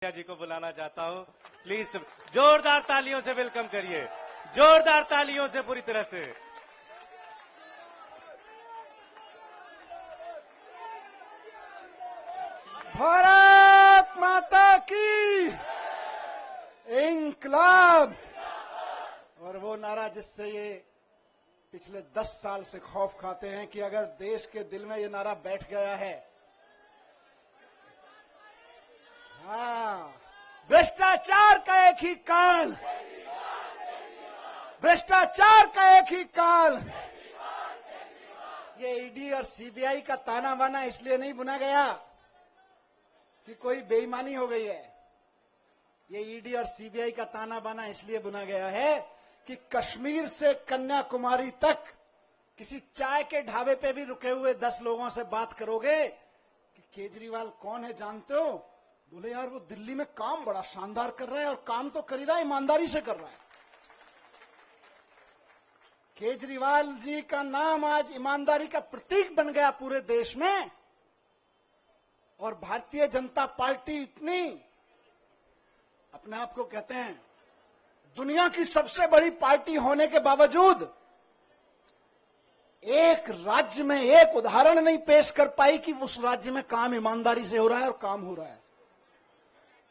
जी को बुलाना चाहता हूं। प्लीज जोरदार तालियों से वेलकम करिए, जोरदार तालियों से पूरी तरह से। भारत माता की इंकलाब। और वो नारा जिससे ये पिछले 10 साल से खौफ खाते हैं कि अगर देश के दिल में ये नारा बैठ गया है, हाँ, भ्रष्टाचार का एक ही काल, भ्रष्टाचार का एक ही काल। ये ईडी और सीबीआई का ताना बाना इसलिए नहीं बुना गया कि कोई बेईमानी हो गई है। ये ईडी और सीबीआई का ताना बाना इसलिए बुना गया है कि कश्मीर से कन्याकुमारी तक किसी चाय के ढाबे पे भी रुके हुए 10 लोगों से बात करोगे कि केजरीवाल कौन है जानते हो, बोले यार वो दिल्ली में काम बड़ा शानदार कर रहा है, और काम तो कर ही रहा है, ईमानदारी से कर रहा है। केजरीवाल जी का नाम आज ईमानदारी का प्रतीक बन गया पूरे देश में। और भारतीय जनता पार्टी इतनी अपने आप को कहते हैं दुनिया की सबसे बड़ी पार्टी होने के बावजूद एक राज्य में एक उदाहरण नहीं पेश कर पाई कि उस राज्य में काम ईमानदारी से हो रहा है और काम हो रहा है।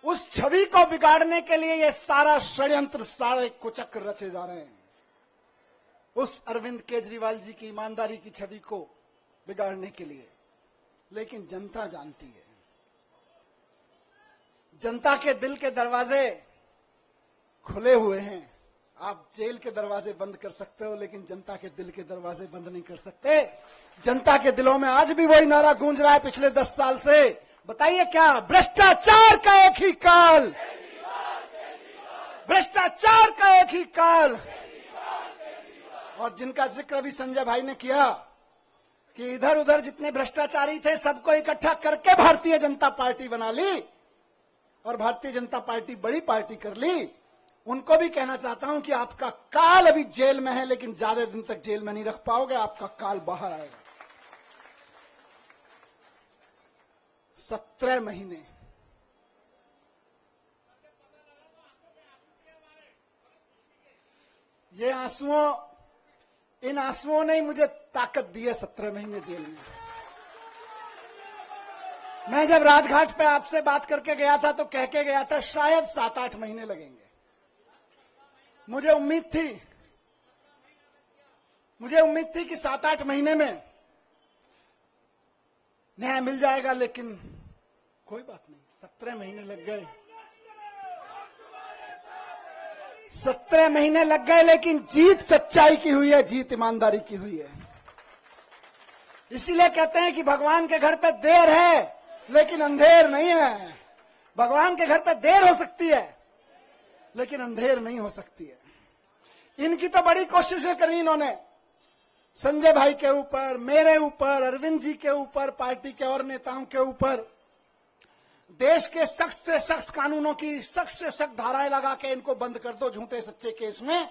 उस छवि को बिगाड़ने के लिए ये सारा षड्यंत्र, सारे कुचक्र रचे जा रहे हैं, उस अरविंद केजरीवाल जी की ईमानदारी की छवि को बिगाड़ने के लिए। लेकिन जनता जानती है, जनता के दिल के दरवाजे खुले हुए हैं। आप जेल के दरवाजे बंद कर सकते हो, लेकिन जनता के दिल के दरवाजे बंद नहीं कर सकते। जनता के दिलों में आज भी वही नारा गूंज रहा है पिछले 10 साल से। बताइए क्या? भ्रष्टाचार का एक ही काल, भ्रष्टाचार का एक ही काल। और जिनका जिक्र अभी संजय भाई ने किया कि इधर उधर जितने भ्रष्टाचारी थे सबको इकट्ठा करके भारतीय जनता पार्टी बना ली और भारतीय जनता पार्टी बड़ी पार्टी कर ली, उनको भी कहना चाहता हूं कि आपका काल अभी जेल में है, लेकिन ज्यादा दिन तक जेल में नहीं रख पाओगे, आपका काल बाहर आएगा। 17 महीने ये आंसुओं, इन आंसुओं ने मुझे ताकत दी है 17 महीने जेल में। मैं जब राजघाट पे आपसे बात करके गया था तो कह के गया था शायद 7-8 महीने लगेंगे। मुझे उम्मीद थी कि 7-8 महीने में न्याय मिल जाएगा, लेकिन कोई बात नहीं, 17 महीने लग गए। 17 महीने लग गए, लेकिन जीत सच्चाई की हुई है, जीत ईमानदारी की हुई है। इसीलिए कहते हैं कि भगवान के घर पे देर है लेकिन अंधेर नहीं है। भगवान के घर पे देर हो सकती है लेकिन अंधेर नहीं हो सकती है। इनकी तो बड़ी कोशिशें करी इन्होंने, संजय भाई के ऊपर, मेरे ऊपर, अरविंद जी के ऊपर, पार्टी के और नेताओं के ऊपर। देश के सख्त से सख्त कानूनों की सख्त से सख्त धाराएं लगा के इनको बंद कर दो झूठे सच्चे केस में,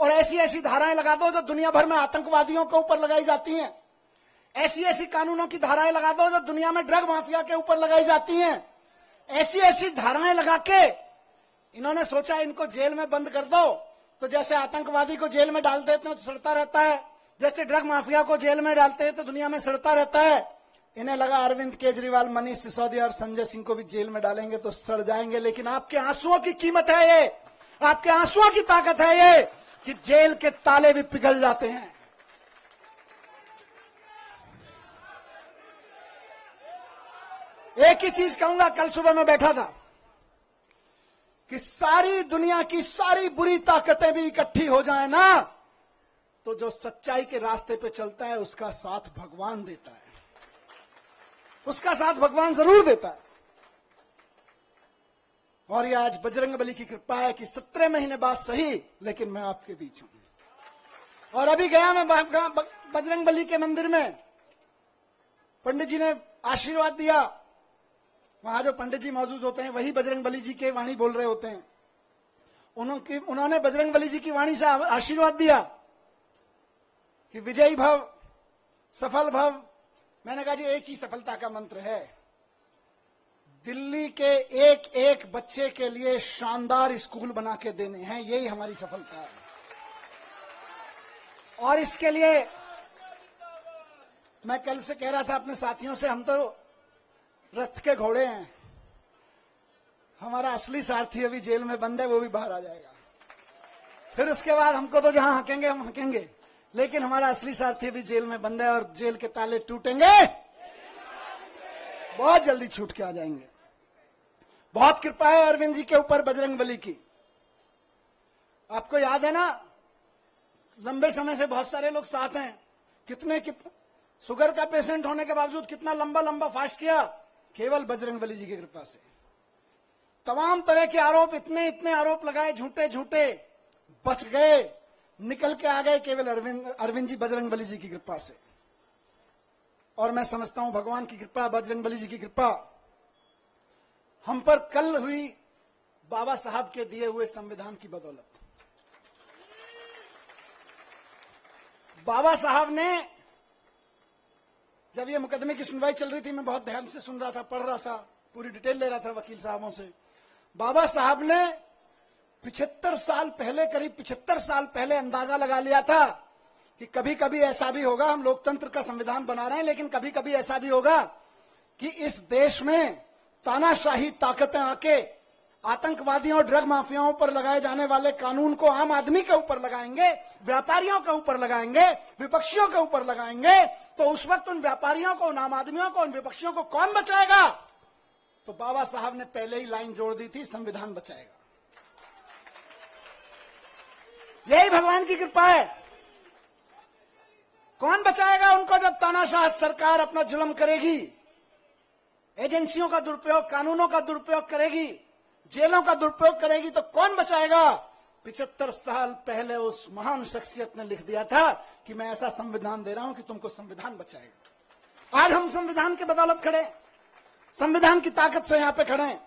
और ऐसी ऐसी धाराएं लगा दो जो दुनिया भर में आतंकवादियों के ऊपर लगाई जाती हैं। ऐसी ऐसी कानूनों की धाराएं लगा दो जो दुनिया में ड्रग माफिया के ऊपर लगाई जाती हैं। ऐसी ऐसी धाराएं लगा के इन्होंने सोचा इनको जेल में बंद कर दो, तो जैसे आतंकवादी को जेल में डाल देते हैं तो सड़ता रहता है, जैसे ड्रग माफिया को जेल में डालते हैं तो दुनिया में सड़ता रहता है। इन्हें लगा अरविंद केजरीवाल, मनीष सिसोदिया और संजय सिंह को भी जेल में डालेंगे तो सड़ जाएंगे। लेकिन आपके आंसुओं की कीमत है ये, आपके आंसुओं की ताकत है ये कि जेल के ताले भी पिघल जाते हैं। एक ही चीज कहूंगा, कल सुबह मैं बैठा था कि सारी दुनिया की सारी बुरी ताकतें भी इकट्ठी हो जाए ना, तो जो सच्चाई के रास्ते पे चलता है उसका साथ भगवान देता है, उसका साथ भगवान जरूर देता है। और ये आज बजरंगबली की कृपा है कि 17 महीने बाद सही, लेकिन मैं आपके बीच हूं। और अभी गया मैं बजरंगबली के मंदिर में, पंडित जी ने आशीर्वाद दिया। वहां जो पंडित जी मौजूद होते हैं वही बजरंगबली जी के वाणी बोल रहे होते हैं। उन्होंने बजरंगबली जी की वाणी से आशीर्वाद दिया कि विजयी भव, सफल भव। मैंने कहा जी एक ही सफलता का मंत्र है, दिल्ली के एक एक बच्चे के लिए शानदार स्कूल बना के देने हैं, यही हमारी सफलता है। और इसके लिए मैं कल से कह रहा था अपने साथियों से, हम तो रथ के घोड़े हैं, हमारा असली सारथी अभी जेल में बंद है, वो भी बाहर आ जाएगा। फिर उसके बाद हमको तो जहां हकेंगे हम हकेंगे, लेकिन हमारा असली सारथी भी जेल में बंद है और जेल के ताले टूटेंगे, बहुत जल्दी छूट के आ जाएंगे। बहुत कृपा है अरविंद जी के ऊपर बजरंगबली की। आपको याद है ना, लंबे समय से बहुत सारे लोग साथ हैं, कितने शुगर का पेशेंट होने के बावजूद कितना लंबा लंबा फास्ट किया, केवल बजरंगबली जी की कृपा से। तमाम तरह के आरोप, इतने इतने आरोप लगाए झूठे झूठे, बच गए, निकल के आ गए, केवल अरविंद जी बजरंगबली जी की कृपा से। और मैं समझता हूं भगवान की कृपा, बजरंगबली जी की कृपा हम पर कल हुई बाबा साहब के दिए हुए संविधान की बदौलत। बाबा साहब ने, जब ये मुकदमे की सुनवाई चल रही थी, मैं बहुत ध्यान से सुन रहा था, पढ़ रहा था, पूरी डिटेल ले रहा था वकील साहबों से। बाबा साहब ने 75 साल पहले, करीब 75 साल पहले अंदाजा लगा लिया था कि कभी कभी ऐसा भी होगा, हम लोकतंत्र का संविधान बना रहे हैं, लेकिन कभी कभी ऐसा भी होगा कि इस देश में तानाशाही ताकतें आके आतंकवादियों और ड्रग माफियाओं पर लगाए जाने वाले कानून को आम आदमी के ऊपर लगाएंगे, व्यापारियों के ऊपर लगाएंगे, विपक्षियों के ऊपर लगाएंगे। तो उस वक्त उन व्यापारियों को, उन आम आदमियों को, उन विपक्षियों को कौन बचाएगा? तो बाबा साहब ने पहले ही लाइन जोड़ दी थी, संविधान बचाएगा। यही भगवान की कृपा है। कौन बचाएगा उनको जब तानाशाह सरकार अपना जुल्म करेगी, एजेंसियों का दुरुपयोग, कानूनों का दुरुपयोग करेगी, जेलों का दुरुपयोग करेगी, तो कौन बचाएगा? 75 साल पहले उस महान शख्सियत ने लिख दिया था कि मैं ऐसा संविधान दे रहा हूं कि तुमको संविधान बचाएगा। आज हम संविधान के बदौलत खड़े, संविधान की ताकत से यहां पे खड़े हैं।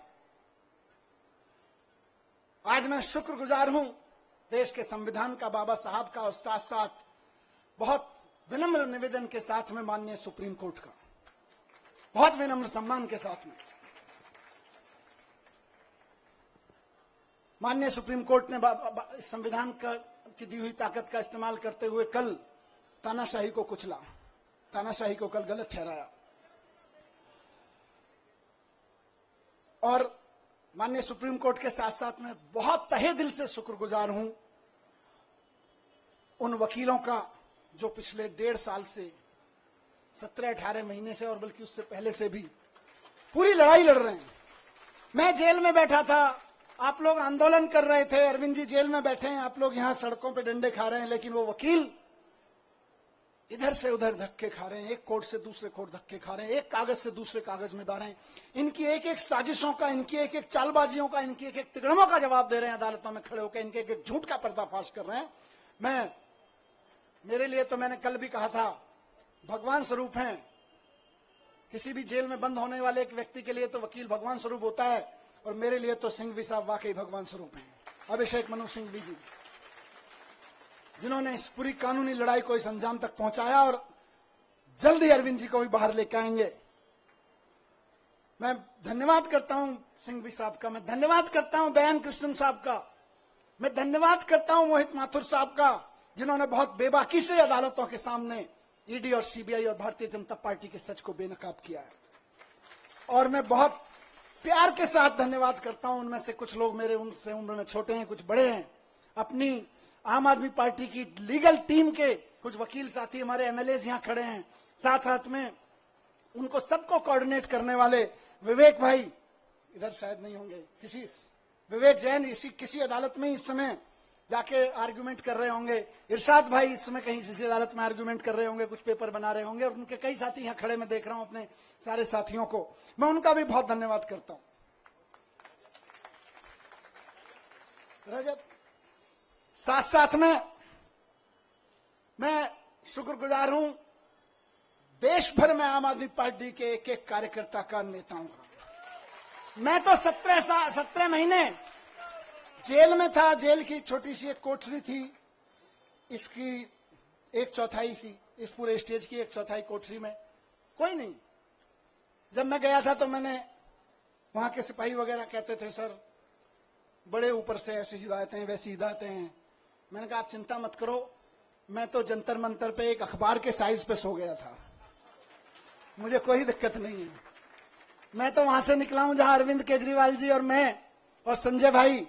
आज मैं शुक्रगुजार हूं देश के संविधान का, बाबा साहब का, और साथ साथ बहुत विनम्र निवेदन के साथ में माननीय सुप्रीम कोर्ट का, बहुत विनम्र सम्मान के साथ में माननीय सुप्रीम कोर्ट ने संविधान की दी हुई ताकत का इस्तेमाल करते हुए कल तानाशाही को कुचला, तानाशाही को कल गलत ठहराया। और माननीय सुप्रीम कोर्ट के साथ साथ मैं बहुत तहे दिल से शुक्रगुजार हूं उन वकीलों का जो पिछले 1.5 साल से, 17-18 महीने से, और बल्कि उससे पहले से भी पूरी लड़ाई लड़ रहे हैं। मैं जेल में बैठा था, आप लोग आंदोलन कर रहे थे, अरविंद जी जेल में बैठे हैं, आप लोग यहां सड़कों पे डंडे खा रहे हैं, लेकिन वो वकील इधर से उधर धक्के खा रहे हैं, एक कोर्ट से दूसरे कोर्ट धक्के खा रहे हैं, एक कागज से दूसरे कागज में डाल रहे हैं। इनकी एक एक साजिशों का, इनकी एक एक चालबाजियों का, इनकी एक एक तिगड़मों का जवाब दे रहे हैं अदालतों में खड़े होकर, इनके एक एक झूठ का पर्दाफाश कर रहे हैं। मेरे लिए तो मैंने कल भी कहा था, भगवान स्वरूप हैं। किसी भी जेल में बंद होने वाले एक व्यक्ति के लिए तो वकील भगवान स्वरूप होता है, और मेरे लिए तो सिंघवी साहब वाकई भगवान स्वरूप हैं। अभिषेक मनु सिंघवी जी, जिन्होंने इस पूरी कानूनी लड़ाई को इस अंजाम तक पहुंचाया, और जल्द ही अरविंद जी को भी बाहर लेकर आएंगे। मैं धन्यवाद करता हूं सिंघवी साहब का, मैं धन्यवाद करता हूं दयान कृष्णन साहब का, मैं धन्यवाद करता हूं मोहित माथुर साहब का, जिन्होंने बहुत बेबाकी से अदालतों के सामने ईडी और सीबीआई और भारतीय जनता पार्टी के सच को बेनकाब किया है। और मैं बहुत प्यार के साथ धन्यवाद करता हूं, उनमें से कुछ लोग मेरे उनसे उम्र में छोटे हैं, कुछ बड़े हैं, अपनी आम आदमी पार्टी की लीगल टीम के कुछ वकील साथी, हमारे एमएलए यहां खड़े हैं, साथ साथ में उनको सबको कोऑर्डिनेट करने वाले विवेक भाई, इधर शायद नहीं होंगे, विवेक जैन किसी अदालत में इस समय जाके आर्गुमेंट कर रहे होंगे, इरशाद भाई इस समय कहीं किसी अदालत में आर्गुमेंट कर रहे होंगे, कुछ पेपर बना रहे होंगे, और उनके कई साथी यहां खड़े मैं देख रहा हूं, अपने सारे साथियों को मैं उनका भी बहुत धन्यवाद करता हूं। रजत, साथ साथ में मैं शुक्रगुजार हूं देश भर में आम आदमी पार्टी के एक एक कार्यकर्ता का, नेताओं का। मैं तो 17 महीने जेल में था, जेल की छोटी सी एक कोठरी थी, इसकी 1/4 सी, इस पूरे स्टेज की 1/4 कोठरी में कोई नहीं। जब मैं गया था तो मैंने वहां के सिपाही वगैरह कहते थे सर बड़े ऊपर से ऐसी हिदायतें वैसी हिदायतें हैं। मैंने कहा आप चिंता मत करो, मैं तो जंतर मंतर पे एक अखबार के साइज पे सो गया था, मुझे कोई दिक्कत नहीं है। मैं तो वहां से निकला हूं जहां अरविंद केजरीवाल जी और मैं और संजय भाई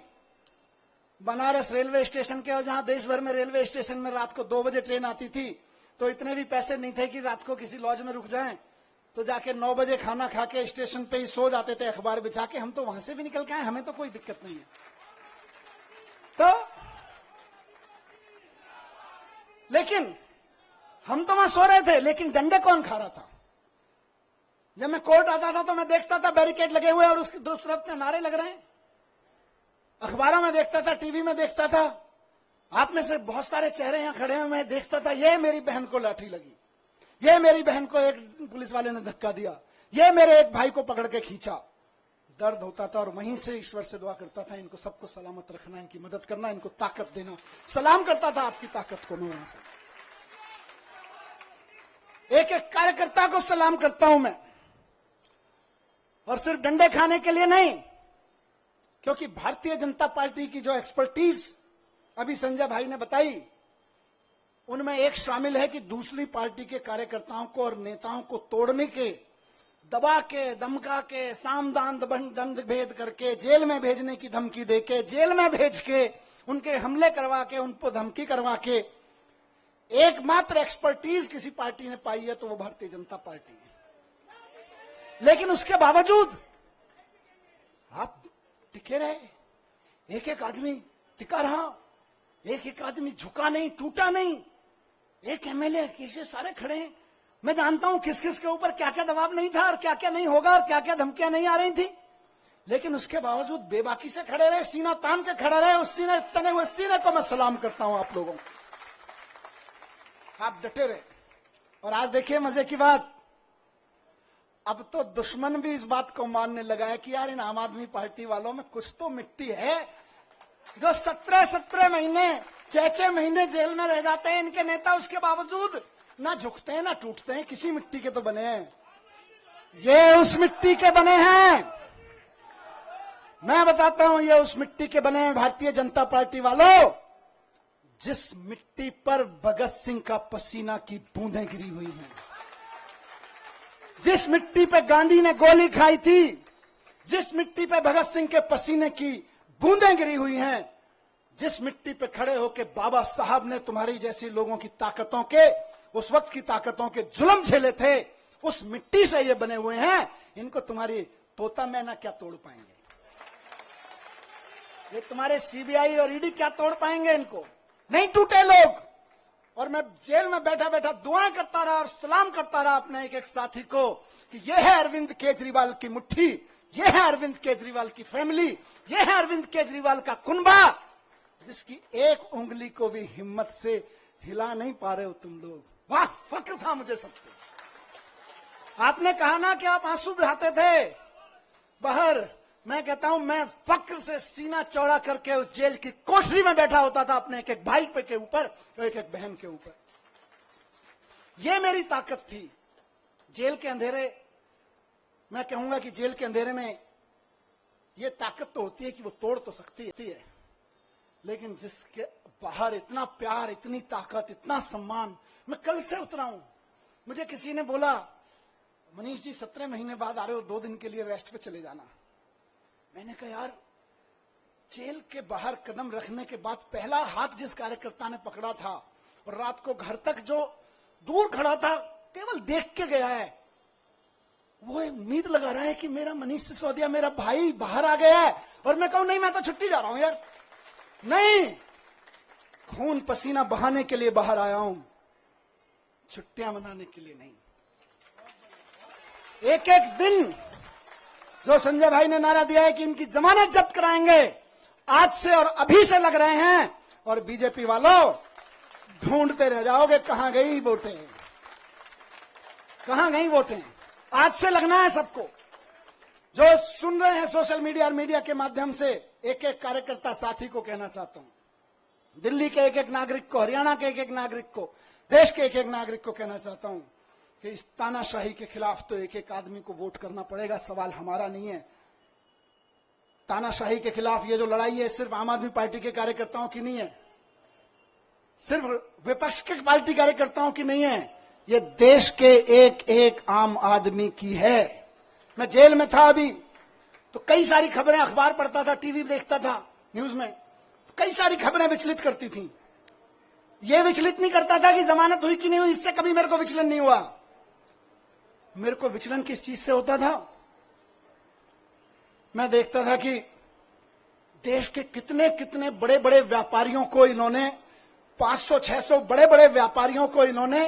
बनारस रेलवे स्टेशन के, और जहां देश भर में रेलवे स्टेशन में रात को 2 बजे ट्रेन आती थी तो इतने भी पैसे नहीं थे कि रात को किसी लॉज में रुक जाएं, तो जाके 9 बजे खाना खा के स्टेशन पे ही सो जाते थे अखबार बिछा के। हम तो वहां से भी निकल के आए, हमें तो कोई दिक्कत नहीं है। तो लेकिन हम तो वहां सो रहे थे, लेकिन डंडे कौन खा रहा था? जब मैं कोर्ट आता था तो मैं देखता था बैरिकेड लगे हुए और उसकी दूसरी तरफ से नारे लग रहे हैं। अखबारों में देखता था, टीवी में देखता था, आप में से बहुत सारे चेहरे यहां खड़े हैं, मैं देखता था ये मेरी बहन को लाठी लगी, ये मेरी बहन को एक पुलिस वाले ने धक्का दिया, ये मेरे एक भाई को पकड़ के खींचा। दर्द होता था और वहीं से ईश्वर से दुआ करता था इनको सबको सलामत रखना, इनकी मदद करना, इनको ताकत देना। सलाम करता था आपकी ताकत को, मैं वहां से एक एक कार्यकर्ता को सलाम करता हूं मैं, और सिर्फ डंडे खाने के लिए नहीं, क्योंकि भारतीय जनता पार्टी की जो एक्सपर्टीज अभी संजय भाई ने बताई, उनमें एक शामिल है कि दूसरी पार्टी के कार्यकर्ताओं को और नेताओं को तोड़ने के, दबा के, धमका के, सामदान दंड भेद करके, जेल में भेजने की धमकी देके, जेल में भेज के, उनके हमले करवा के, उनको धमकी करवा के एकमात्र एक्सपर्टीज किसी पार्टी ने पाई है तो वो भारतीय जनता पार्टी है। लेकिन उसके बावजूद आप टिके रहे, एक एक आदमी टिका रहा, एक एक आदमी झुका नहीं, टूटा नहीं। एक एमएलए कैसे सारे खड़े हैं, मैं जानता हूं किस किस के ऊपर क्या क्या दबाव नहीं था और क्या क्या नहीं होगा और क्या क्या धमकियां नहीं आ रही थी, लेकिन उसके बावजूद बेबाकी से खड़े रहे, सीना तान के खड़े रहे। उस सीने, तने हुए सीने को मैं सलाम करता हूं आप लोगों को, आप डटे रहे। और आज देखिए मजे की बात, अब तो दुश्मन भी इस बात को मानने लगा है कि यार इन आम आदमी पार्टी वालों में कुछ तो मिट्टी है, जो 17 महीने 6 महीने जेल में रह जाते हैं इनके नेता, उसके बावजूद ना झुकते हैं ना टूटते हैं, किसी मिट्टी के तो बने हैं। ये उस मिट्टी के बने हैं, मैं बताता हूं, ये उस मिट्टी के बने हैं भारतीय जनता पार्टी वालों, जिस मिट्टी पर भगत सिंह का पसीना की बूंदें गिरी हुई हैं, जिस मिट्टी पे गांधी ने गोली खाई थी, जिस मिट्टी पे भगत सिंह के पसीने की बूंदें गिरी हुई हैं, जिस मिट्टी पे खड़े होकर बाबा साहब ने तुम्हारी जैसी लोगों की ताकतों के, उस वक्त की ताकतों के जुल्म झेले थे, उस मिट्टी से ये बने हुए हैं। इनको तुम्हारी तोता मैना क्या तोड़ पाएंगे, ये तुम्हारे सीबीआई और ईडी क्या तोड़ पाएंगे, इनको नहीं टूटे लोग। और मैं जेल में बैठा बैठा दुआएं करता रहा और सलाम करता रहा अपने एक एक साथी को कि यह है अरविंद केजरीवाल की मुट्ठी, यह है अरविंद केजरीवाल की फैमिली, यह है अरविंद केजरीवाल का कुनबा, जिसकी एक उंगली को भी हिम्मत से हिला नहीं पा रहे हो तुम लोग। वाह, फक्र था मुझे सब पे। आपने कहा ना कि आप आंसू बहाते थे बाहर, मैं कहता हूं मैं फक्र से सीना चौड़ा करके उस जेल की कोठरी में बैठा होता था अपने एक एक भाई पे के ऊपर और एक एक बहन के ऊपर। ये मेरी ताकत थी। जेल के अंधेरे, मैं कहूंगा कि जेल के अंधेरे में ये ताकत तो होती है कि वो तोड़ तो सकती है, लेकिन जिसके बाहर इतना प्यार, इतनी ताकत, इतना सम्मान। मैं कल से उतरा हूं, मुझे किसी ने बोला मनीष जी 17 महीने बाद आ रहे हो, 2 दिन के लिए रेस्ट पे चले जाना। मैंने कहा यार, जेल के बाहर कदम रखने के बाद पहला हाथ जिस कार्यकर्ता ने पकड़ा था और रात को घर तक जो दूर खड़ा था केवल देख के गया है, वो उम्मीद लगा रहा है कि मेरा मनीष सिसोदिया, मेरा भाई बाहर आ गया है, और मैं कहूं नहीं मैं तो छुट्टी जा रहा हूं यार। नहीं, खून पसीना बहाने के लिए बाहर आया हूं, छुट्टियां मनाने के लिए नहीं। एक एक दिन जो संजय भाई ने नारा दिया है कि इनकी जमानत जब्त कराएंगे, आज से और अभी से लग रहे हैं। और बीजेपी वालों ढूंढते रह जाओगे कहां गई वोटें, कहां गई वोटें। आज से लगना है सबको। जो सुन रहे हैं सोशल मीडिया और मीडिया के माध्यम से, एक एक कार्यकर्ता साथी को कहना चाहता हूं, दिल्ली के एक एक नागरिक को, हरियाणा के एक एक नागरिक को, देश के एक एक नागरिक को कहना चाहता हूं कि इस तानाशाही के खिलाफ तो एक एक आदमी को वोट करना पड़ेगा। सवाल हमारा नहीं है, तानाशाही के खिलाफ ये जो लड़ाई है सिर्फ आम आदमी पार्टी के कार्यकर्ताओं की नहीं है, सिर्फ विपक्ष के पार्टी कार्यकर्ताओं की नहीं है, ये देश के एक एक आम आदमी की है। मैं जेल में था अभी, तो कई सारी खबरें अखबार पढ़ता था, टीवी देखता था, न्यूज में कई सारी खबरें विचलित करती थी। ये विचलित नहीं करता था कि जमानत हुई कि नहीं हुई, इससे कभी मेरे को विचलन नहीं हुआ। मेरे को विचलन किस चीज से होता था? मैं देखता था कि देश के कितने कितने बड़े बड़े व्यापारियों को इन्होंने 500-600 बड़े बड़े व्यापारियों को इन्होंने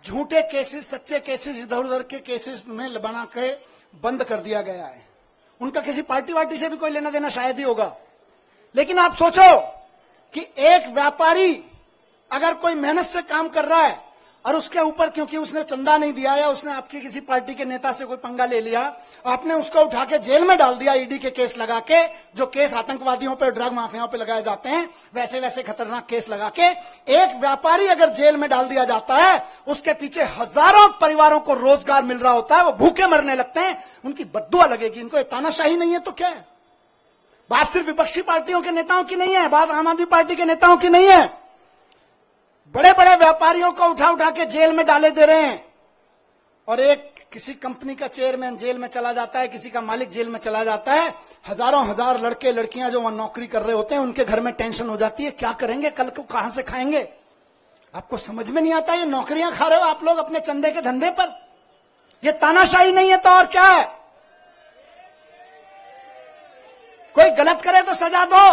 झूठे केसेस, सच्चे केसेस, इधर उधर के केसेस में बना के बंद कर दिया गया है। उनका किसी पार्टी वार्टी से भी कोई लेना देना शायद ही होगा, लेकिन आप सोचो कि एक व्यापारी अगर कोई मेहनत से काम कर रहा है और उसके ऊपर क्योंकि उसने चंदा नहीं दिया या उसने आपकी किसी पार्टी के नेता से कोई पंगा ले लिया, आपने उसको उठा के जेल में डाल दिया ईडी के केस लगा के, जो केस आतंकवादियों पे, ड्रग माफियाओं पे लगाए जाते हैं, वैसे वैसे खतरनाक केस लगा के एक व्यापारी अगर जेल में डाल दिया जाता है, उसके पीछे हजारों परिवारों को रोजगार मिल रहा होता है, वो भूखे मरने लगते हैं, उनकी बद्दुआ लगेगी। इनको तानाशाही नहीं है तो क्या है? बात सिर्फ विपक्षी पार्टियों के नेताओं की नहीं है, बात आम आदमी पार्टी के नेताओं की नहीं है। बड़े बड़े व्यापारियों को उठा उठा के जेल में डाले दे रहे हैं, और एक किसी कंपनी का चेयरमैन जेल में चला जाता है, किसी का मालिक जेल में चला जाता है, हजारों हजार लड़के लड़कियां जो वहां नौकरी कर रहे होते हैं, उनके घर में टेंशन हो जाती है, क्या करेंगे, कल को कहां से खाएंगे? आपको समझ में नहीं आता, ये नौकरियां खा रहे हो आप लोग अपने चंदे के धंधे पर। ये तानाशाही नहीं है तो और क्या है? कोई गलत करे तो सजा दो,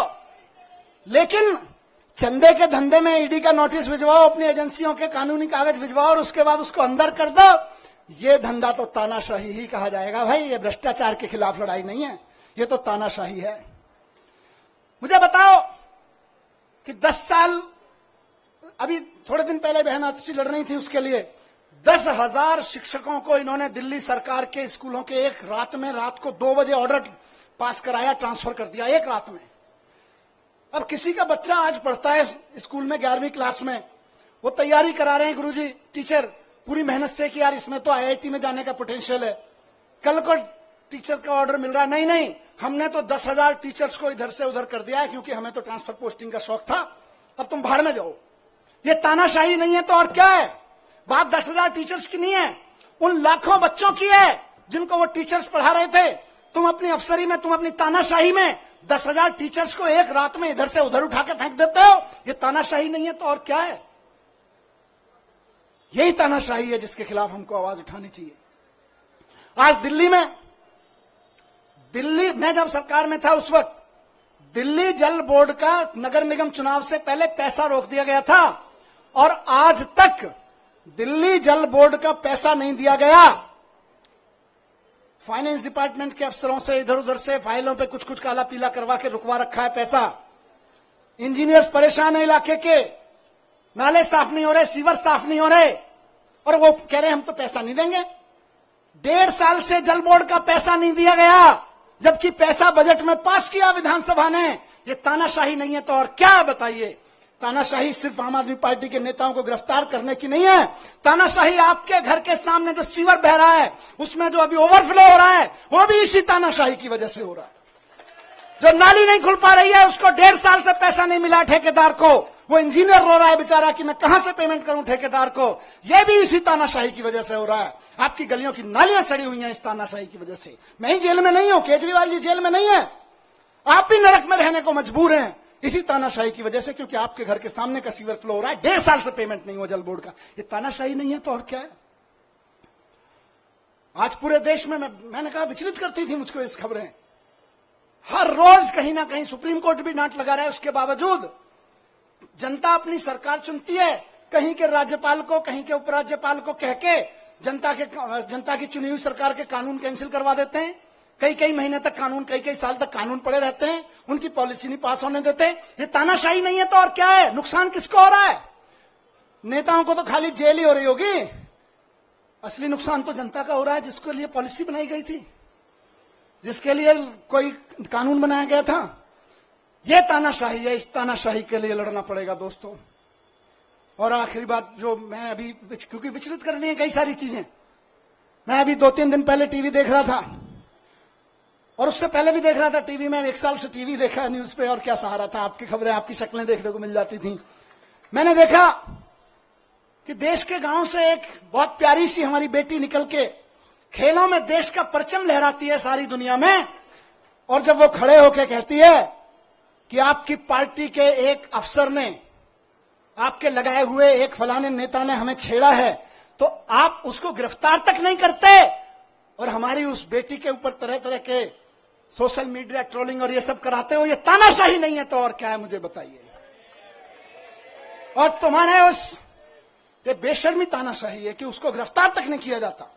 लेकिन चंदे के धंधे में ईडी का नोटिस भिजवाओ, अपनी एजेंसियों के कानूनी कागज भिजवाओ और उसके बाद उसको अंदर कर दो, ये धंधा तो तानाशाही ही कहा जाएगा भाई। ये भ्रष्टाचार के खिलाफ लड़ाई नहीं है, ये तो तानाशाही है। मुझे बताओ कि 10 साल, अभी थोड़े दिन पहले बहन आतिशी लड़ रही थी उसके लिए, 10,000 शिक्षकों को इन्होंने दिल्ली सरकार के स्कूलों के एक रात में, रात को 2 बजे ऑर्डर पास कराया, ट्रांसफर कर दिया एक रात में। अब किसी का बच्चा आज पढ़ता है स्कूल में 11वीं क्लास में, वो तैयारी करा रहे हैं गुरुजी, टीचर पूरी मेहनत से कि यार इसमें तो आईआईटी में जाने का पोटेंशियल है, कल को टीचर का ऑर्डर मिल रहा है, नहीं नहीं हमने तो 10,000 टीचर्स को इधर से उधर कर दिया है क्योंकि हमें तो ट्रांसफर पोस्टिंग का शौक था, अब तुम भाड़ में जाओ। ये तानाशाही नहीं है तो और क्या है? बात 10,000 टीचर्स की नहीं है, उन लाखों बच्चों की है जिनको वो टीचर्स पढ़ा रहे थे। तुम अपनी अफसरी में, तुम अपनी तानाशाही में 10,000 टीचर्स को एक रात में इधर से उधर उठा के फेंक देते हो। ये तानाशाही नहीं है तो और क्या है? यही तानाशाही है जिसके खिलाफ हमको आवाज उठानी चाहिए। आज दिल्ली में जब सरकार में था उस वक्त दिल्ली जल बोर्ड का नगर निगम चुनाव से पहले पैसा रोक दिया गया था और आज तक दिल्ली जल बोर्ड का पैसा नहीं दिया गया। फाइनेंस डिपार्टमेंट के अफसरों से इधर उधर से फाइलों पे कुछ कुछ काला पीला करवा के रुकवा रखा है पैसा। इंजीनियर्स परेशान है इलाके के, नाले साफ नहीं हो रहे, सीवर साफ नहीं हो रहे, और वो कह रहे हम तो पैसा नहीं देंगे। 1.5 साल से जल बोर्ड का पैसा नहीं दिया गया, जबकि पैसा बजट में पास किया विधानसभा ने। ये तानाशाही नहीं है तो और क्या है बताइए? तानाशाही सिर्फ आम आदमी पार्टी के नेताओं को गिरफ्तार करने की नहीं है, तानाशाही आपके घर के सामने जो सीवर बह रहा है, उसमें जो अभी ओवरफ्लो हो रहा है, वो भी इसी तानाशाही की वजह से हो रहा है। जो नाली नहीं खुल पा रही है, उसको 1.5 साल से पैसा नहीं मिला ठेकेदार को, वो इंजीनियर रो रहा है बेचारा कि मैं कहां से पेमेंट करूं ठेकेदार को। यह भी इसी तानाशाही की वजह से हो रहा है। आपकी गलियों की नालियां सड़ी हुई हैं इस तानाशाही की वजह से। मैं ही जेल में नहीं हूं, केजरीवाल जी जेल में नहीं है, आप भी नरक में रहने को मजबूर हैं इसी तानाशाही की वजह से, क्योंकि आपके घर के सामने का सीवर फ्लो हो रहा है, 1.5 साल से पेमेंट नहीं हुआ जल बोर्ड का। ये तानाशाही नहीं है तो और क्या है? आज पूरे देश में मैंने कहा विचलित करती थी मुझको इस खबरें। हर रोज कहीं ना कहीं सुप्रीम कोर्ट भी डांट लगा रहा है, उसके बावजूद जनता अपनी सरकार चुनती है, कहीं के राज्यपाल को, कहीं के उपराज्यपाल को कह के जनता की चुनी हुई सरकार के कानून कैंसिल करवा देते हैं। कई महीने तक कानून, कई साल तक कानून पड़े रहते हैं, उनकी पॉलिसी नहीं पास होने देते। ये तानाशाही नहीं है तो और क्या है? नुकसान किसको हो रहा है? नेताओं को तो खाली जेल ही हो रही होगी, असली नुकसान तो जनता का हो रहा है, जिसके लिए पॉलिसी बनाई गई थी, जिसके लिए कोई कानून बनाया गया था। यह तानाशाही है, इस तानाशाही के लिए लड़ना पड़ेगा दोस्तों। और आखिरी बात जो मैं अभी, क्योंकि विचलित करनी है कई सारी चीजें, मैं अभी 2-3 दिन पहले टीवी देख रहा था, और उससे पहले भी देख रहा था टीवी में, 1 साल से टीवी देखा, न्यूज पे, और क्या सहारा था, आपकी खबरें, आपकी शक्लें देखने को मिल जाती थी। मैंने देखा कि देश के गांव से एक बहुत प्यारी सी हमारी बेटी निकल के खेलों में देश का परचम लहराती है सारी दुनिया में, और जब वो खड़े होकर कहती है कि आपकी पार्टी के एक अफसर ने, आपके लगाए हुए एक फलाने नेता ने हमें छेड़ा है, तो आप उसको गिरफ्तार तक नहीं करते, और हमारी उस बेटी के ऊपर तरह तरह के सोशल मीडिया ट्रोलिंग और ये सब कराते हो, ये तानाशाही नहीं है तो और क्या है, मुझे बताइए। और तुम्हारे उस ये बेशर्मी तानाशाही है कि उसको गिरफ्तार तक नहीं किया जाता।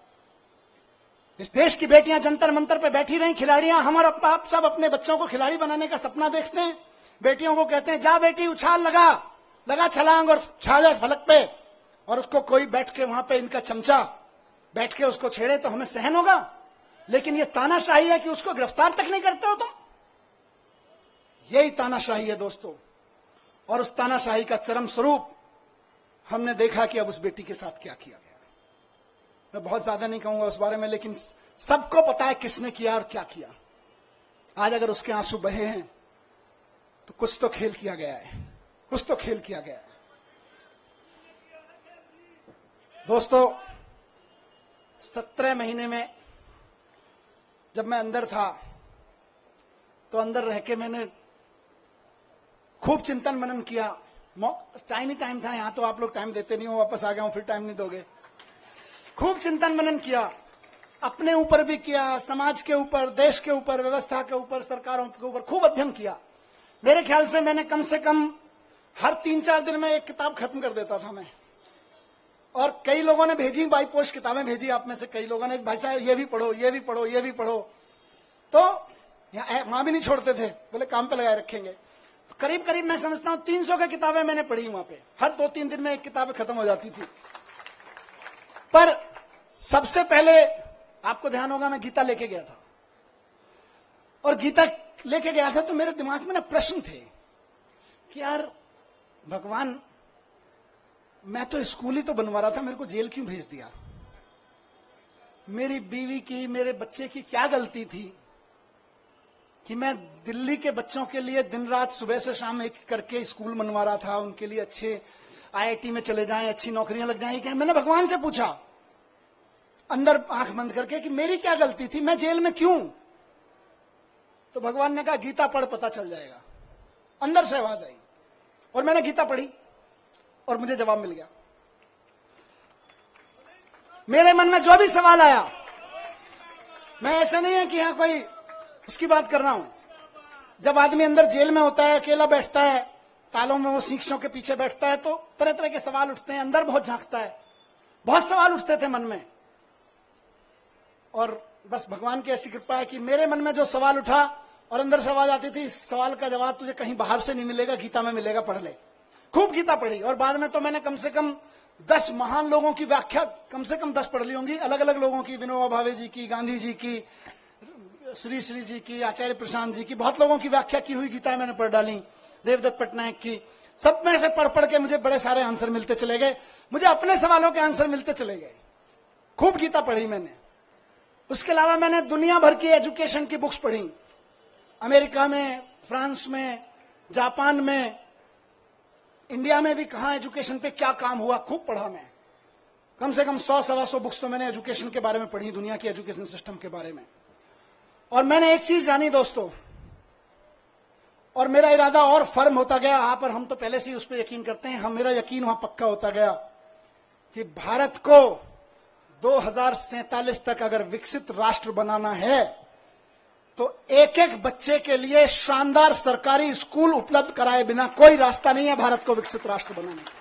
इस देश की बेटियां जंतर मंतर पे बैठी रही, खिलाड़ियां, हमारा बाप सब अपने बच्चों को खिलाड़ी बनाने का सपना देखते हैं, बेटियों को कहते हैं जा बेटी उछाल लगा छलांग और छाले फलक पे, और उसको कोई बैठ के वहां पे इनका चमचा बैठ के उसको छेड़े तो हमें सहन होगा। लेकिन ये तानाशाही है कि उसको गिरफ्तार तक नहीं करते हो तुम। यही तानाशाही है दोस्तों, और उस तानाशाही का चरम स्वरूप हमने देखा कि अब उस बेटी के साथ क्या किया गया। मैं बहुत ज्यादा नहीं कहूंगा उस बारे में, लेकिन सबको पता है किसने किया और क्या किया। आज अगर उसके आंसू बहे हैं तो कुछ तो खेल किया गया है, कुछ तो खेल किया गया है। दोस्तों 17 महीने में जब मैं अंदर था तो अंदर रह के मैंने खूब चिंतन मनन किया। टाइम ही टाइम था, यहां तो आप लोग टाइम देते नहीं हो, वापस आ गया हूं, फिर टाइम नहीं दोगे। खूब चिंतन मनन किया, अपने ऊपर भी किया, समाज के ऊपर, देश के ऊपर, व्यवस्था के ऊपर, सरकारों के ऊपर खूब अध्ययन किया। मेरे ख्याल से मैंने कम से कम हर 3-4 दिन में एक किताब खत्म कर देता था मैं। और कई लोगों ने भेजी, बाई पोस्ट किताबें भेजी, आप में से कई लोगों ने, भाई साहब ये भी पढ़ो, ये भी पढ़ो, ये भी पढ़ो, तो वहां भी नहीं छोड़ते थे, बोले काम पे लगाए रखेंगे। तो करीब करीब मैं समझता हूं 300 की किताबें मैंने पढ़ी वहां पे, हर 2-3 दिन में एक किताब खत्म हो जाती थी। पर सबसे पहले आपको ध्यान होगा मैं गीता लेके गया था, और गीता लेके गया था तो मेरे दिमाग में ना प्रश्न थे कि यार भगवान, मैं तो स्कूल ही तो बनवा रहा था, मेरे को जेल क्यों भेज दिया? मेरी बीवी की, मेरे बच्चे की क्या गलती थी कि मैं दिल्ली के बच्चों के लिए दिन रात सुबह से शाम एक करके स्कूल बनवा रहा था, उनके लिए अच्छे आईआईटी में चले जाएं, अच्छी नौकरियां लग जाएं। मैंने भगवान से पूछा अंदर आंख बंद करके कि मेरी क्या गलती थी, मैं जेल में क्यों? तो भगवान ने कहा गीता पढ़, पता चल जाएगा। अंदर से आवाज आई और मैंने गीता पढ़ी और मुझे जवाब मिल गया। मेरे मन में जो भी सवाल आया, मैं ऐसा नहीं है कि यहां कोई उसकी बात कर रहा हूं। जब आदमी अंदर जेल में होता है, अकेला बैठता है, तालों में वो शीशों के पीछे बैठता है, तो तरह तरह के सवाल उठते हैं, अंदर बहुत झांकता है। बहुत सवाल उठते थे मन में, और बस भगवान की ऐसी कृपा है कि मेरे मन में जो सवाल उठा और अंदर से आवाज आती थी, इस सवाल का जवाब तुझे कहीं बाहर से नहीं मिलेगा, गीता में मिलेगा, पढ़ ले। खूब गीता पढ़ी, और बाद में तो मैंने कम से कम 10 महान लोगों की व्याख्या कम से कम 10 पढ़ ली होंगी, अलग अलग लोगों की, विनोबा भावे जी की, गांधी जी की, श्री श्री जी की, आचार्य प्रशांत जी की, बहुत लोगों की व्याख्या की हुई गीता मैंने पढ़ डाली, देवदत्त पटनायक की। सब में से पढ़ पढ़ के मुझे बड़े सारे आंसर मिलते चले गए, मुझे अपने सवालों के आंसर मिलते चले गए। खूब गीता पढ़ी मैंने। उसके अलावा मैंने दुनिया भर की एजुकेशन की बुक्स पढ़ी, अमेरिका में, फ्रांस में, जापान में, इंडिया में भी कहां एजुकेशन पे क्या काम हुआ, खूब पढ़ा मैं। कम से कम 100-125 बुक्स तो मैंने एजुकेशन के बारे में पढ़ी, दुनिया की एजुकेशन सिस्टम के बारे में। और मैंने एक चीज जानी दोस्तों, और मेरा इरादा और फर्म होता गया, आप और हम तो पहले से ही उस पर यकीन करते हैं, मेरा यकीन वहां पक्का होता गया कि भारत को 2047 तक अगर विकसित राष्ट्र बनाना है तो एक एक बच्चे के लिए शानदार सरकारी स्कूल उपलब्ध कराए बिना कोई रास्ता नहीं है भारत को विकसित राष्ट्र बनाने का।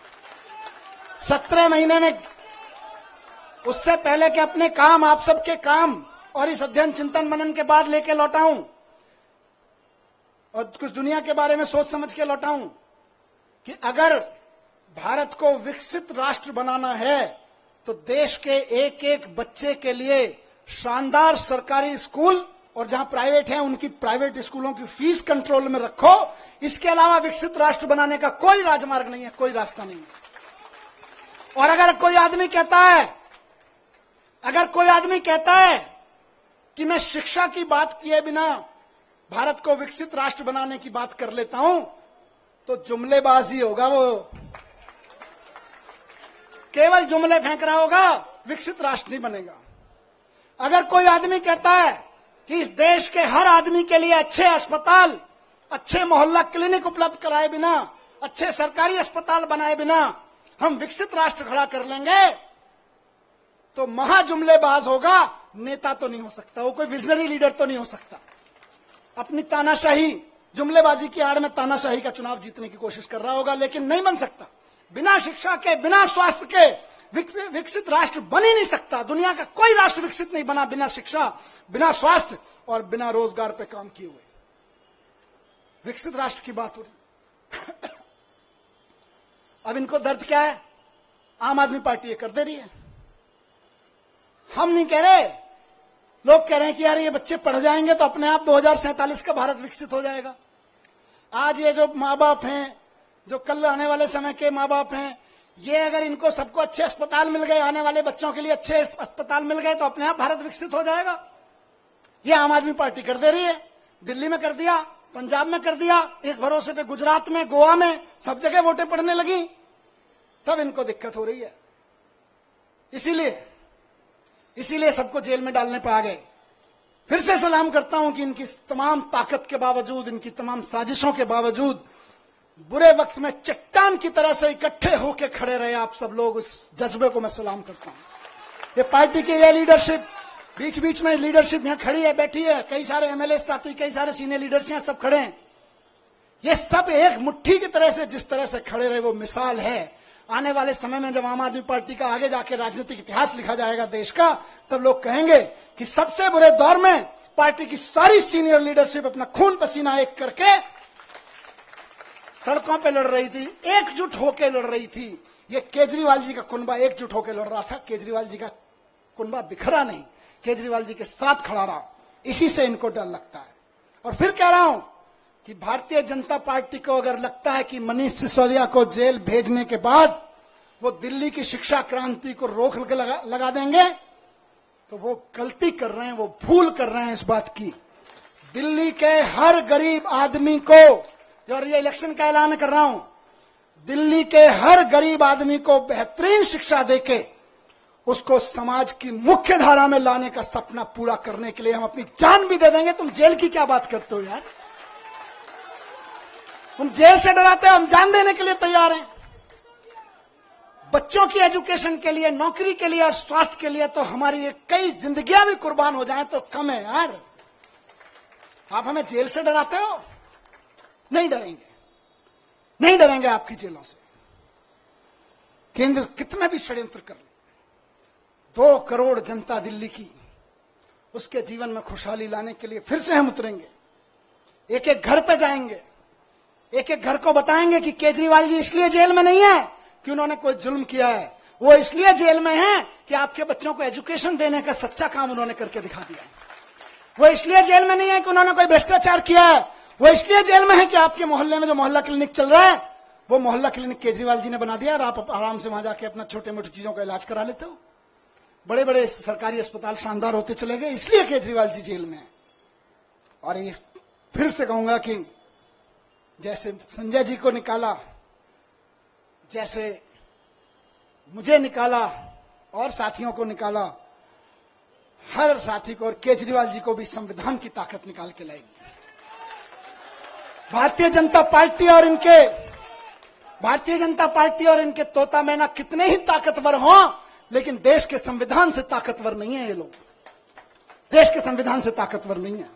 17 महीने में, उससे पहले कि अपने काम, आप सबके काम और इस अध्ययन चिंतन मनन के बाद लेके लौटाऊं और कुछ दुनिया के बारे में सोच समझ के लौटाऊं कि अगर भारत को विकसित राष्ट्र बनाना है तो देश के एक एक बच्चे के लिए शानदार सरकारी स्कूल, और जहां प्राइवेट है उनकी प्राइवेट स्कूलों की फीस कंट्रोल में रखो। इसके अलावा विकसित राष्ट्र बनाने का कोई राजमार्ग नहीं है, कोई रास्ता नहीं है। और अगर कोई आदमी कहता है कि मैं शिक्षा की बात किए बिना भारत को विकसित राष्ट्र बनाने की बात कर लेता हूं तो जुमलेबाजी होगा, वो केवल जुमले फेंक रहा होगा, विकसित राष्ट्र नहीं बनेगा। अगर कोई आदमी कहता है कि इस देश के हर आदमी के लिए अच्छे अस्पताल, अच्छे मोहल्ला क्लिनिक उपलब्ध कराए बिना, अच्छे सरकारी अस्पताल बनाए बिना हम विकसित राष्ट्र खड़ा कर लेंगे, तो महाजुमलेबाज होगा, नेता तो नहीं हो सकता, वो कोई विजनरी लीडर तो नहीं हो सकता। अपनी तानाशाही, जुमलेबाजी की आड़ में तानाशाही का चुनाव जीतने की कोशिश कर रहा होगा, लेकिन नहीं बन सकता। बिना शिक्षा के, बिना स्वास्थ्य के विकसित राष्ट्र बन ही नहीं सकता। दुनिया का कोई राष्ट्र विकसित नहीं बना बिना शिक्षा, बिना स्वास्थ्य और बिना रोजगार पे काम किए हुए। विकसित राष्ट्र की बात हो रही। अब इनको दर्द क्या है? आम आदमी पार्टी ये कर दे रही है। हम नहीं कह रहे, लोग कह रहे हैं कि यार ये बच्चे पढ़ जाएंगे तो अपने आप 2047 का भारत विकसित हो जाएगा। आज ये जो माँ बाप हैं, जो कल आने वाले समय के माँ बाप हैं, ये अगर इनको सबको अच्छे अस्पताल मिल गए, आने वाले बच्चों के लिए अच्छे अस्पताल मिल गए तो अपने आप भारत विकसित हो जाएगा। ये आम आदमी पार्टी कर दे रही है। दिल्ली में कर दिया, पंजाब में कर दिया, इस भरोसे पे गुजरात में, गोवा में, सब जगह वोटें पड़ने लगी, तब इनको दिक्कत हो रही है। इसीलिए सबको जेल में डालने पर आ गए। फिर से सलाम करता हूं कि इनकी तमाम ताकत के बावजूद, इनकी तमाम साजिशों के बावजूद, बुरे वक्त में चट्टान की तरह से इकट्ठे होकर खड़े रहे आप सब लोग, उस जज्बे को मैं सलाम करता हूं। ये पार्टी की ये लीडरशिप, बीच बीच में लीडरशिप यहां खड़ी है, बैठी है, कई सारे एमएलए साथी, कई सारे सीनियर लीडर्स यहां सब खड़े हैं। ये सब एक मुट्ठी की तरह से जिस तरह से खड़े रहे वो मिसाल है। आने वाले समय में जब आम आदमी पार्टी का आगे जाके राजनीतिक इतिहास लिखा जाएगा देश का, तब लोग कहेंगे कि सबसे बुरे दौर में पार्टी की सारी सीनियर लीडरशिप अपना खून पसीना एक करके सड़कों पे लड़ रही थी, एकजुट होकर लड़ रही थी। ये केजरीवाल जी का कुनबा एकजुट होकर लड़ रहा था, केजरीवाल जी का कुनबा बिखरा नहीं, केजरीवाल जी के साथ खड़ा रहा। इसी से इनको डर लगता है। और फिर कह रहा हूं कि भारतीय जनता पार्टी को अगर लगता है कि मनीष सिसोदिया को जेल भेजने के बाद वो दिल्ली की शिक्षा क्रांति को रोक के लगा देंगे, तो वो गलती कर रहे हैं, वो भूल कर रहे हैं इस बात की। दिल्ली के हर गरीब आदमी को, और ये इलेक्शन का ऐलान कर रहा हूं, दिल्ली के हर गरीब आदमी को बेहतरीन शिक्षा देके उसको समाज की मुख्य धारा में लाने का सपना पूरा करने के लिए हम अपनी जान भी दे देंगे। तुम जेल की क्या बात करते हो यार? तुम जेल से डराते हो, हम जान देने के लिए तैयार हैं। बच्चों की एजुकेशन के लिए, नौकरी के लिए और स्वास्थ्य के लिए तो हमारी ये कई जिंदगियां भी कुर्बान हो जाएं तो कम है यार। आप हमें जेल से डराते हो? नहीं डरेंगे, नहीं डरेंगे आपकी जेलों से। केंद्र कितना भी षड्यंत्र कर ले, 2 करोड़ जनता दिल्ली की, उसके जीवन में खुशहाली लाने के लिए फिर से हम उतरेंगे। एक एक घर पे जाएंगे, एक एक घर को बताएंगे कि केजरीवाल जी इसलिए जेल में नहीं है कि उन्होंने कोई जुल्म किया है, वो इसलिए जेल में है कि आपके बच्चों को एजुकेशन देने का सच्चा काम उन्होंने करके दिखा दिया। वो इसलिए जेल में नहीं है कि उन्होंने कोई भ्रष्टाचार किया है, वो इसलिए जेल में है कि आपके मोहल्ले में जो मोहल्ला क्लिनिक चल रहा है, वो मोहल्ला क्लिनिक केजरीवाल जी ने बना दिया और आप आराम से वहां जाके अपना छोटे मोटे चीजों का इलाज करा लेते हो। बड़े बड़े सरकारी अस्पताल शानदार होते चले गए, इसलिए केजरीवाल जी जेल में है। और ये फिर से कहूंगा कि जैसे संजय जी को निकाला, जैसे मुझे निकाला और साथियों को निकाला, हर साथी को और केजरीवाल जी को भी संविधान की ताकत निकाल के लाएगी। भारतीय जनता पार्टी और इनके तोता मैना कितने ही ताकतवर हों, लेकिन देश के संविधान से ताकतवर नहीं है। ये लोग देश के संविधान से ताकतवर नहीं है।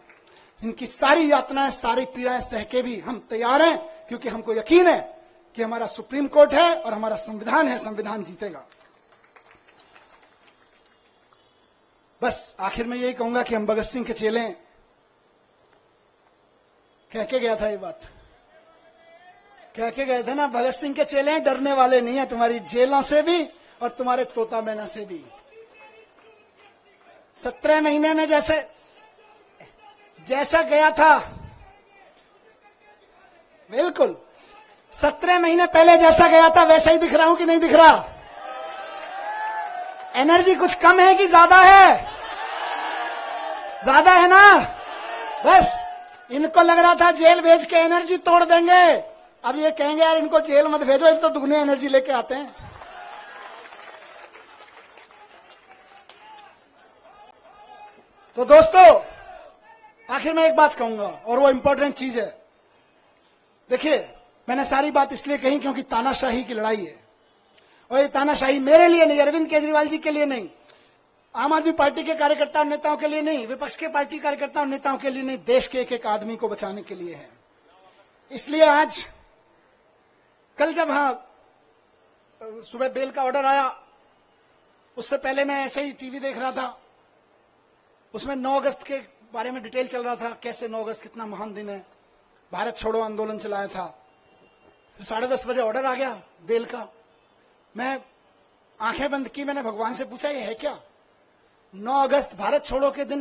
इनकी सारी यातनाएं, सारी पीड़ाएं सह के भी हम तैयार हैं, क्योंकि हमको यकीन है कि हमारा सुप्रीम कोर्ट है और हमारा संविधान है, संविधान जीतेगा। बस आखिर में यही कहूंगा कि हम भगत सिंह के चेले हैं। कह के गया था ये बात, कह के गए थे ना, भगत सिंह के चेले हैं, डरने वाले नहीं है तुम्हारी जेलों से भी और तुम्हारे तोता मैना से भी। 17 महीने में जैसा गया था, बिल्कुल 17 महीने पहले जैसा गया था वैसा ही दिख रहा हूं कि नहीं दिख रहा? एनर्जी कुछ कम है कि ज्यादा है? ज्यादा है ना? बस इनको लग रहा था जेल भेज के एनर्जी तोड़ देंगे, अब ये कहेंगे यार इनको जेल मत भेजो, ये तो दुगनी एनर्जी लेके आते हैं। तो दोस्तों आखिर में एक बात कहूंगा और वो इंपॉर्टेंट चीज है। देखिए मैंने सारी बात इसलिए कही क्योंकि तानाशाही की लड़ाई है, और ये तानाशाही मेरे लिए नहीं, अरविंद केजरीवाल जी के लिए नहीं, आम आदमी पार्टी के कार्यकर्ता और नेताओं के लिए नहीं, विपक्ष के पार्टी कार्यकर्ता और नेताओं के लिए नहीं, देश के एक एक आदमी को बचाने के लिए है। इसलिए आज कल जब सुबह बेल का ऑर्डर आया, उससे पहले मैं ऐसे ही टीवी देख रहा था, उसमें 9 अगस्त के बारे में डिटेल चल रहा था, कैसे 9 अगस्त कितना महान दिन है, भारत छोड़ो आंदोलन चलाया था। फिर 10:30 बजे ऑर्डर आ गया बेल का। मैं आंखें बंद की, मैंने भगवान से पूछा ये है क्या? 9 अगस्त भारत छोड़ो के दिन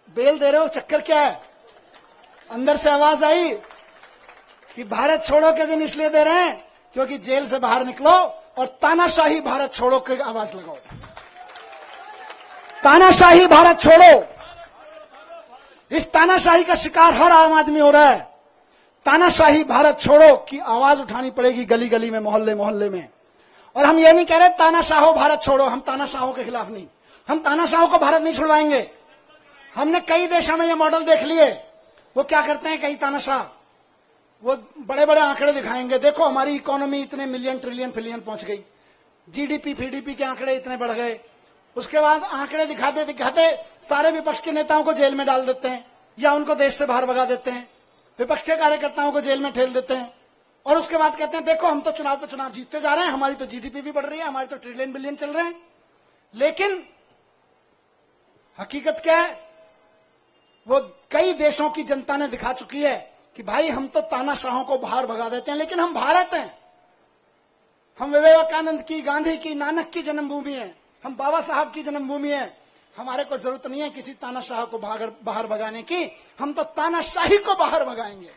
बेल दे रहे हो, चक्कर क्या है? अंदर से आवाज आई कि भारत छोड़ो के दिन इसलिए दे रहे हैं क्योंकि जेल से बाहर निकलो और तानाशाही भारत छोड़ो की आवाज लगाओ। तानाशाही भारत छोड़ो, इस तानाशाही का शिकार हर आम आदमी हो रहा है। तानाशाही भारत छोड़ो की आवाज उठानी पड़ेगी गली गली में, मोहल्ले मोहल्ले में। और हम ये नहीं कह रहे तानाशाहो भारत छोड़ो, हम तानाशाहों के खिलाफ नहीं, हम तानाशाहों को भारत नहीं छुड़वाएंगे। हमने कई देशों में ये मॉडल देख लिए, वो क्या करते हैं कई तानाशाह, वो बड़े बड़े आंकड़े दिखाएंगे, देखो हमारी इकोनॉमी इतने मिलियन ट्रिलियन फिलियन पहुंच गई, जीडीपी फीडीपी के आंकड़े इतने बढ़ गए। उसके बाद आंकड़े दिखाते दिखाते सारे विपक्ष के नेताओं को जेल में डाल देते हैं या उनको देश से बाहर भगा देते हैं, विपक्ष के कार्यकर्ताओं को जेल में ठेल देते हैं, और उसके बाद कहते हैं देखो हम तो चुनाव पे चुनाव जीतते जा रहे हैं, हमारी तो जीडीपी भी बढ़ रही है, हमारी तो ट्रिलियन बिलियन चल रहे हैं। लेकिन हकीकत क्या है? वो कई देशों की जनता ने दिखा चुकी है कि भाई हम तो तानाशाहों को बाहर भगा देते हैं, लेकिन हम भारत हैं, हम विवेकानंद की, गांधी की, नानक की जन्मभूमि है, हम बाबा साहब की जन्मभूमि है। हमारे को जरूरत नहीं है किसी तानाशाह को बाहर भगाने की, हम तो तानाशाही को बाहर भगाएंगे।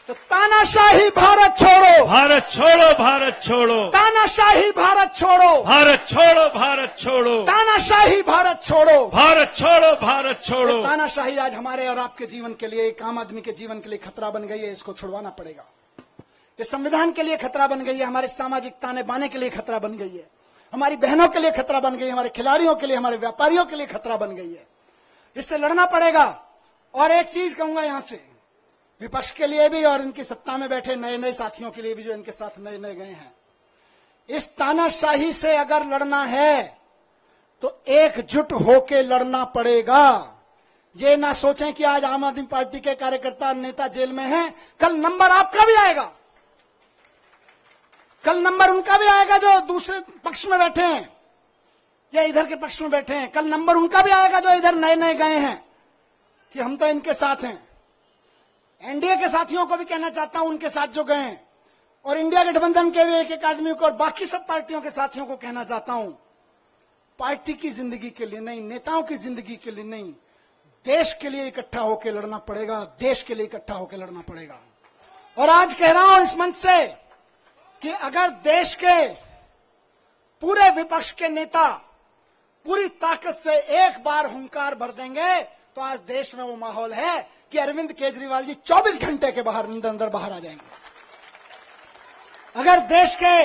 तो तानाशाही भारत छोड़ो, भारत छोड़ो, भारत छोड़ो, तानाशाही भारत छोड़ो, भारत छोड़ो, भारत छोड़ो, तानाशाही भारत छोड़ो, भारत छोड़ो, भारत छोड़ो। तानाशाही आज हमारे और आपके जीवन के लिए, एक आम आदमी के जीवन के लिए खतरा बन गई है, इसको छुड़वाना पड़ेगा। ये संविधान के लिए खतरा बन गई है, हमारे सामाजिक ताने बाने के लिए खतरा बन गई है, हमारी बहनों के लिए खतरा बन गई है, हमारे खिलाड़ियों के लिए, हमारे व्यापारियों के लिए खतरा बन गई है। इससे लड़ना पड़ेगा। और एक चीज कहूंगा यहां से, विपक्ष के लिए भी और इनकी सत्ता में बैठे नए नए साथियों के लिए भी जो इनके साथ नए नए गए हैं, इस तानाशाही से अगर लड़ना है तो एकजुट होकर लड़ना पड़ेगा। ये ना सोचें कि आज आम आदमी पार्टी के कार्यकर्ता और नेता जेल में हैं, कल नंबर आपका भी आएगा, कल नंबर उनका भी आएगा जो दूसरे पक्ष में बैठे हैं या इधर के पक्ष में बैठे हैं, कल नंबर उनका भी आएगा जो इधर नए नए गए हैं कि हम तो इनके साथ हैं। एनडीए के साथियों को भी कहना चाहता हूं, उनके साथ जो गए हैं, और इंडिया गठबंधन के भी एक एक आदमी को और बाकी सब पार्टियों के साथियों को कहना चाहता हूं, पार्टी की जिंदगी के लिए नहीं, नेताओं की जिंदगी के लिए नहीं, देश के लिए इकट्ठा होकर लड़ना पड़ेगा, देश के लिए इकट्ठा होकर लड़ना पड़ेगा। और आज कह रहा हूं इस मंच से कि अगर देश के पूरे विपक्ष के नेता पूरी ताकत से एक बार हुंकार भर देंगे तो आज देश में वो माहौल है कि अरविंद केजरीवाल जी 24 घंटे के अंदर बाहर आ जाएंगे। अगर देश के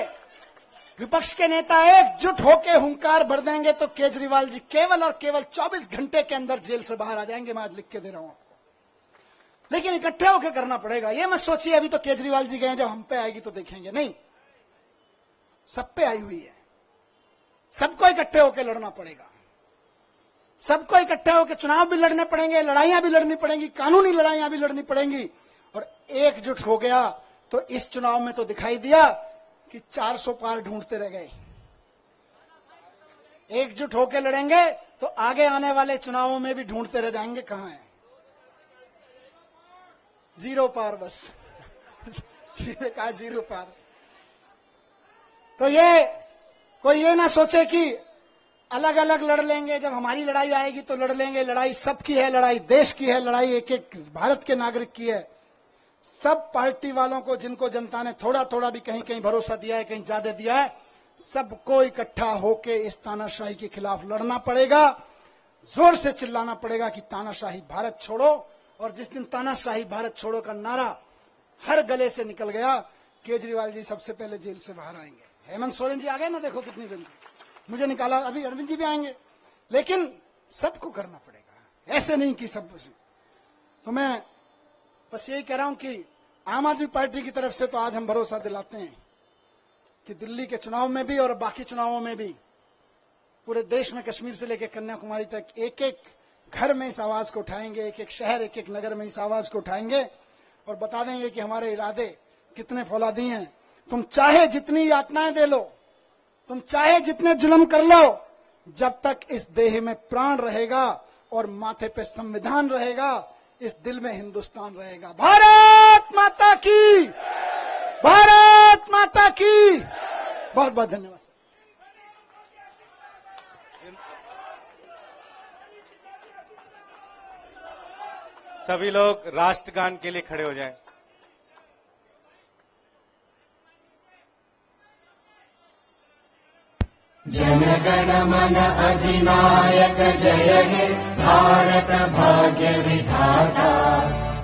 विपक्ष के नेता एकजुट होकर हुंकार भर देंगे तो केजरीवाल जी केवल और केवल 24 घंटे के अंदर जेल से बाहर आ जाएंगे। मैं आज लिख के दे रहा हूं आपको, लेकिन इकट्ठे होकर करना पड़ेगा। ये मत सोचिए अभी तो केजरीवाल जी गए, जब हम पे आएगी तो देखेंगे, नहीं, सब पे आई हुई है। सबको इकट्ठे होकर लड़ना पड़ेगा, सबको इकट्ठे होकर चुनाव भी लड़ने पड़ेंगे, लड़ाइयां भी लड़नी पड़ेंगी, कानूनी लड़ाइयां भी लड़नी पड़ेंगी। और एकजुट हो गया तो इस चुनाव में तो दिखाई दिया कि 400 पार ढूंढते रह गए। एकजुट होकर लड़ेंगे तो आगे आने वाले चुनावों में भी ढूंढते रह जाएंगे कहां है, 0 पार, बस सीधे कहा 0 पार। तो ये कोई ये ना सोचे कि अलग अलग लड़ लेंगे, जब हमारी लड़ाई आएगी तो लड़ लेंगे। लड़ाई सबकी है, लड़ाई देश की है, लड़ाई एक एक भारत के नागरिक की है। सब पार्टी वालों को, जिनको जनता ने थोड़ा थोड़ा भी कहीं कहीं भरोसा दिया है, कहीं ज्यादा दिया है, सबको इकट्ठा होकर इस तानाशाही के खिलाफ लड़ना पड़ेगा। जोर से चिल्लाना पड़ेगा कि तानाशाही भारत छोड़ो। और जिस दिन तानाशाही भारत छोड़ो का नारा हर गले से निकल गया, केजरीवाल जी सबसे पहले जेल से बाहर आएंगे। हेमंत सोरेन जी आ गए ना, देखो कितनी दिन मुझे निकाला, अभी अरविंद जी भी आएंगे। लेकिन सबको करना पड़ेगा, ऐसे नहीं कि सब। तो मैं बस यही कह रहा हूं कि आम आदमी पार्टी की तरफ से तो आज हम भरोसा दिलाते हैं कि दिल्ली के चुनाव में भी और बाकी चुनावों में भी पूरे देश में कश्मीर से लेकर कन्याकुमारी तक एक एक घर में इस आवाज को उठाएंगे, एक एक शहर, एक एक नगर में इस आवाज को उठाएंगे और बता देंगे कि हमारे इरादे कितने फौलादी हैं। तुम चाहे जितनी यातनाएं दे लो, तुम चाहे जितने जुल्म कर लो, जब तक इस देह में प्राण रहेगा और माथे पे संविधान रहेगा, इस दिल में हिंदुस्तान रहेगा। भारत माता की, भारत माता की। बहुत बहुत धन्यवाद। सभी लोग राष्ट्रगान के लिए खड़े हो जाएं। जनगण मन अधिनायक जय हे भारत भाग्य विधाता।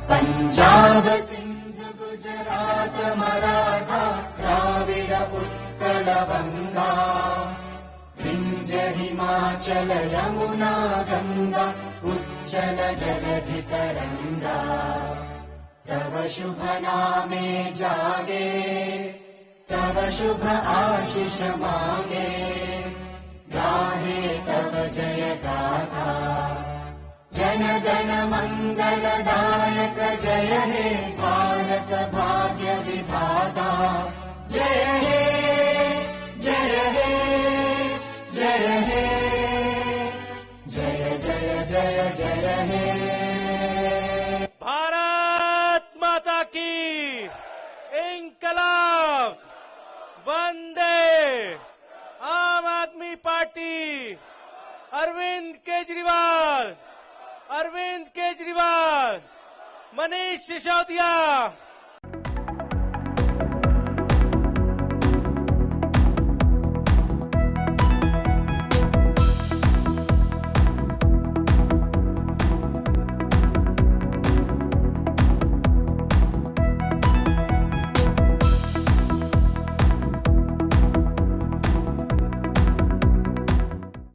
पंजाब सिंध गुजरात मराठा द्राविड उत्कल बंगा। विंध्य हिमाचल यमुना गंगा उज्जल जलधि तरंगा। तव शुभ नामे जागे, तव शुभ आशीष मांगे। गाहे तव जय गाथा, जन गण मंगलदायक जय हे भारत भाग्य विधाता। जय हे जय हे जय हे जय जय जय जय हे। भारत माता की इंकलाब। वंदे आम आदमी पार्टी। अरविंद केजरीवाल, अरविंद केजरीवाल, मनीष सिसोदिया।